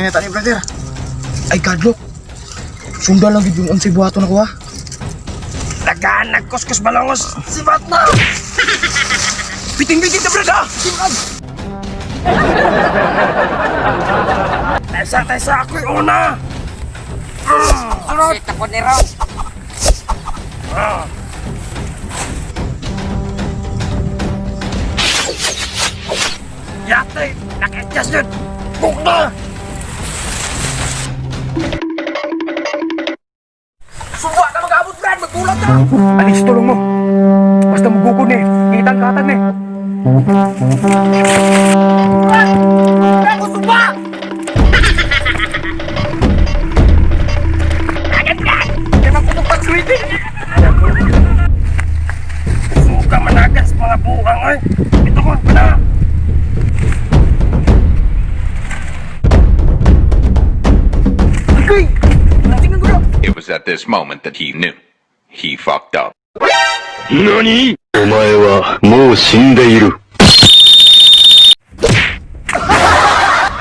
niya tani, brother. Ay, kadlok. Sunda lang gid yung si buhaton ako, ha? Tagaan, nagkuskus balangos. Sibat na! Biting-biting na, brother! Taysa, ako'y una! Sit ako ni Rob. Yate, nakadjust yun! Buk na! Suwa ka mag-abot, Brad! Magpulat ka! Alis, tulong mo! Basta magugod eh! Kitang-katang eh! Brad! Brad, ko suwa! Agad, Brad! Hindi magputok pag-sweeting! Suka managas mga buang ay! Ito ko, na! It was at this moment that he knew. He fucked up. 何？お前はもう死んでいる。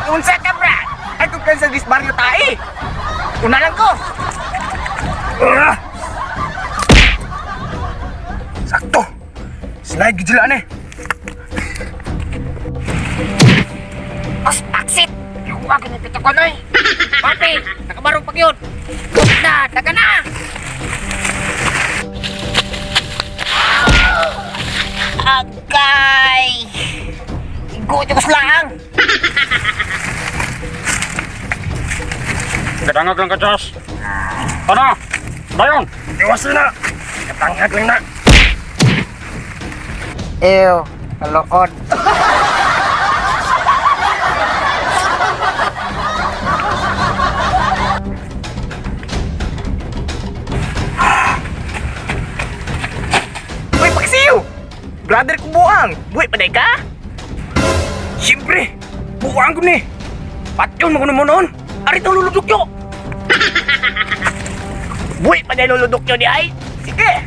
Unsa ka, Brad? Ako kan sa disbaryo tae. Una lang ko. Sakto! Slide gijilaan eh! Os, taksit. Yung ako nipito ko na eh. Papi, nakabarong pag yun. Huwag na, daga na. Agay. Igutos lang. Kadangag lang ka, Josh. Ano? Dayon! Iwas na! Katangag lang na! Ew, kalood. Uy, paksiw! Brother ko buang! Buhay pa ka? Siyempre! Buang ko ni! Patyon mo ko naman noon! Arito luludok nyo! Buhay pa na luludok nyo di ay! Sige!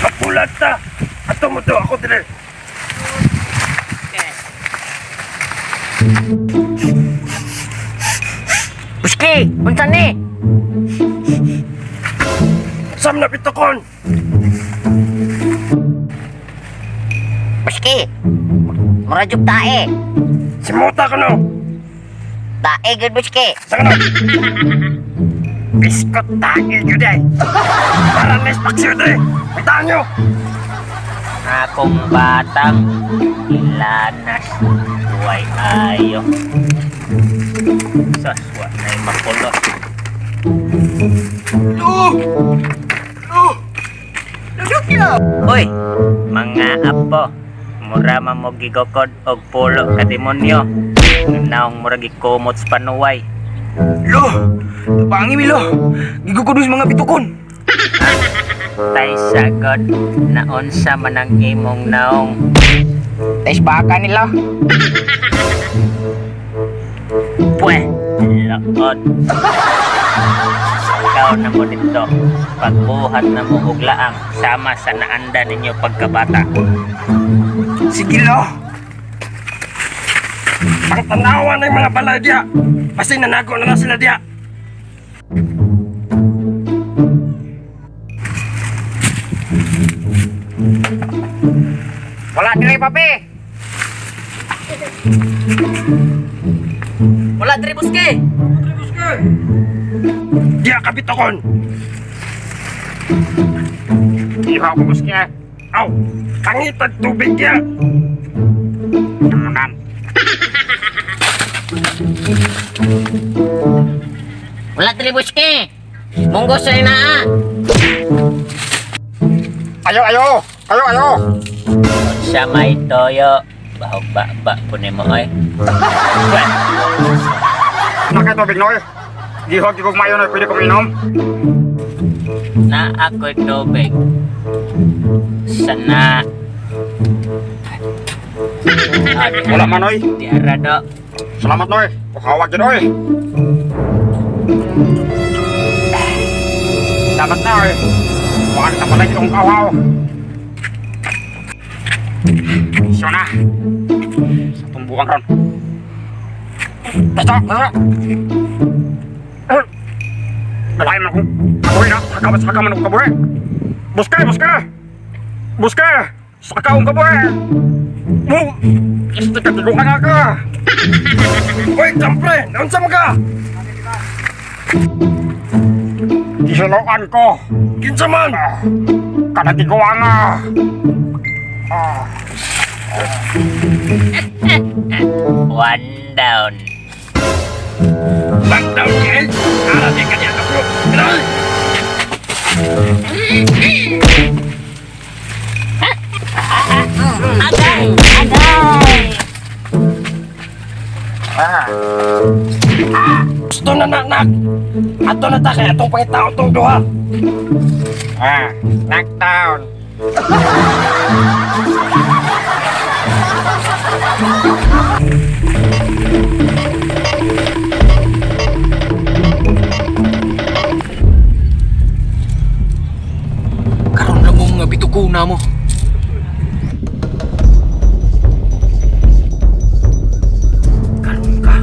Mapulat ta! Ato mo to ako dire! Buski, unsa ni? Sam na pitokon! Buski, murajuk tae. Simuta ka no! Tae gud buski. Saka na! Biskot tayo yun ay! Parang nes paksiw dire! Bitaan nyo! Akong batang ilanas buhay ayo. Saswa na makulot. Uy, mga apo, mura mo gigokod og pulo ka demonyo. Naong mura gikumot sa panuway. Lo! Pangi mi lo! Gigukudus mga bitukon! Tay sagod na unsa man ang imong naong. Tais baka nila! Pwe, lakot. Ikaw na mo dito. Pagbuhat na mo og laang sama sa naanda ninyo pagkabata. Sige lo! Pangtanawan ng mga balay diya! Kasi nanago na sila diya! Wala diri papi. Wala diri buski. Diya ka bitukon! Ihaw ko gusto niya. Aw! Pangitag tubig diya! Namunan. Wala diri buski. Munggo sa na. Ayo! Unsa may toyo. Bahog ba po ni mo oy. Nakay tubig, Noy. Gihog gigog mayo na pwede kong inom. Na ako'y tubig. Sana. Wala man, Noy. Di arado. Salamat, Noy. Hawag dyan, Noy. Dapat na, Noy. Baka nita pala itong kawaw. Isyo na. Sa Ang buwang ron. Basta. Nalayan mo akong kabuhay na. Saka man akong kabuhay. Buske! Saka akong kabuhay. Este ka, tiguan nga ka. Uy, Jampre! Naunsa mo ka? Isinuan ko. Kinsa man? Kanatiguan nga. One down. Lockdown niya eh. Arating ka niya na bro. Kinay! Gusto na nak. Ato na ta kaya itong pangitao itong duha. Lockdown. Karon na mo nga bitukuna mo. Karon ka.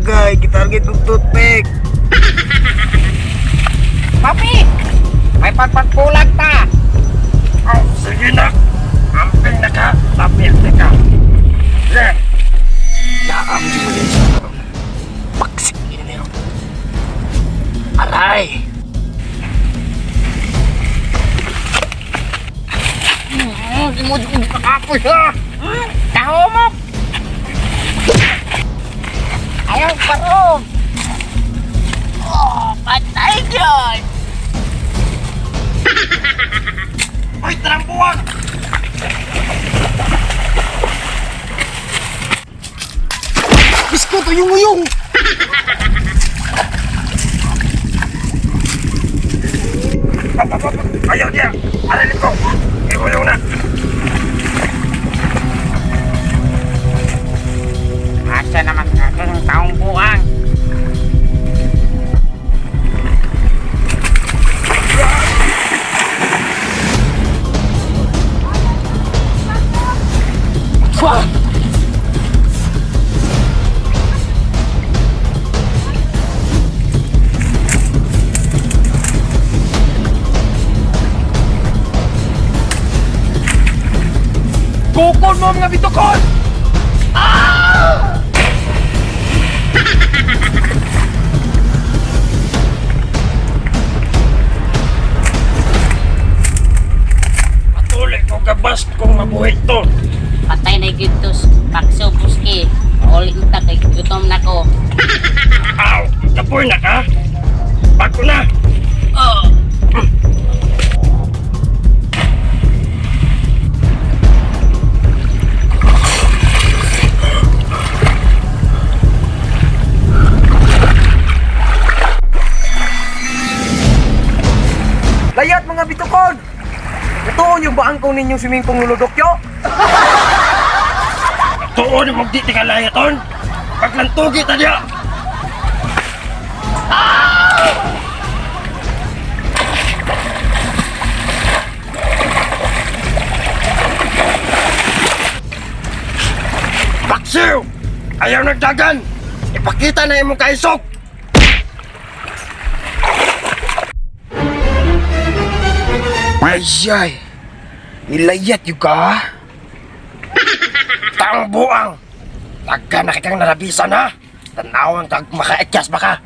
Gay, gitarget ng toothpick. Papi! May pagpagpulag ta! Oh, sige na! Amping na ka! Tapil ka! Sige! Yaam di mo din sa karon. Paksik ni Nero. Aray! Di mo di kakapoy ha! Taho mo! Ayaw parong! Oh, patay dyan! Ay, tarampuan! Bisko, tuyong-uyong! Ayaw niya! Alilin ko! Uyong na! Asa naman aking taong buang? Wah! Kukon mo mga bitukon! Ah! Patuloy ko gabas kung mabuhay to. Patay na gintos, pakso puski. Uling ta kay gutom na ko. Aw! Kapoy na ka? Bago na! Oh. Layat mga bitukon! Ito yung ba ang kong ninyong sumingkong luludokyo? Ito yung magdi ka layaton! Paglantugi ta niya! Baksiw! Ayaw nagdagan! Ipakita na imong kaisok! Ayay! Nilayat yung ka? Taong buang! Tagka na kitang narabisan ha! Tanawang kag maka-etyas baka!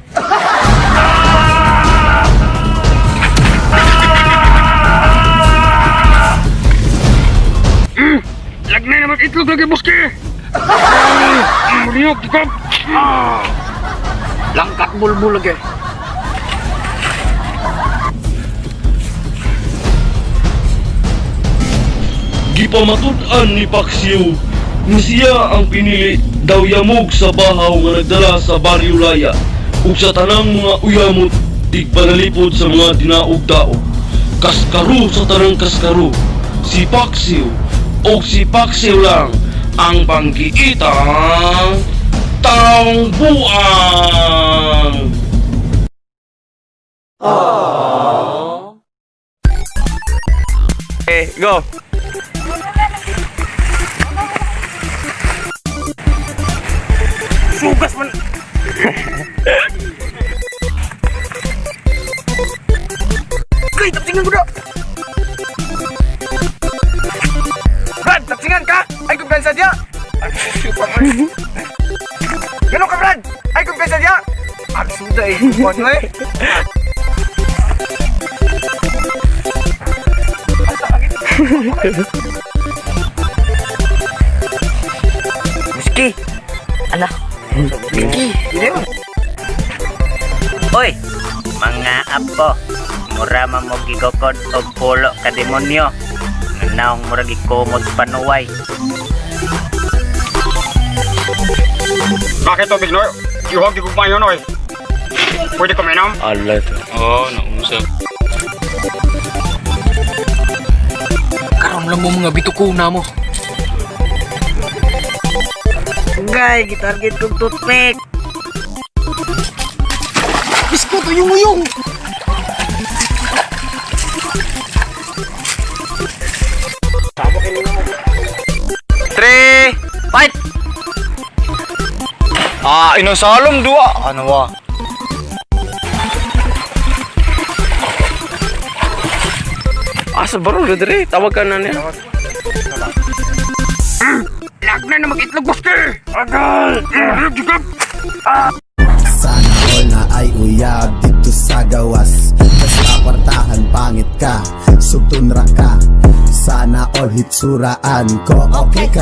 Lagnay naman itlog lagi, buski! Muriyok, dikab! Langkat bulbul lagi! Gipamatud-an ni Paksiw nga siya ang pinili daw yamog sa bahaw nga nagdala sa Baryo Laya ug sa tanang mga uyamot tigpanalipod sa mga dinaog-daog. Kaskaro sa tanang kaskaro, si Paksiw o si Paksiw lang ang panggiitang taong buang. Okay, go. Sugas man. Kay, tapsingan ko na. Brad, tapsingan ka. Ay, kumpensa dia. Gano ka, Brad? Ay, kumpensa dia. Sudah eh. Buwan mo eh. Muski. Anak. Muski. Oy, mga apo. Mura man mo gigokod og pulo ka demonyo. Naong mura gikumot sa panuway. Bakit to, Big Noy? Ihuwag di ko pa yun, oy. Pwede ko minom? Alat. Oo, nausap. Karon lang mo mga bitukuna mo. Gay, gitarget kong toothpick. Isko to yung uyong. Three, fight! Inosalom dua. Ano wa? Asa baro na dire, tawag ka na niya. Lag na mag-itlog, Buski! Agal! Sana all na ay uyab dito sa gawas. Basta kwartahan pangit ka, sugtun ra ka. Sana all hitsuraan ko, okay ka.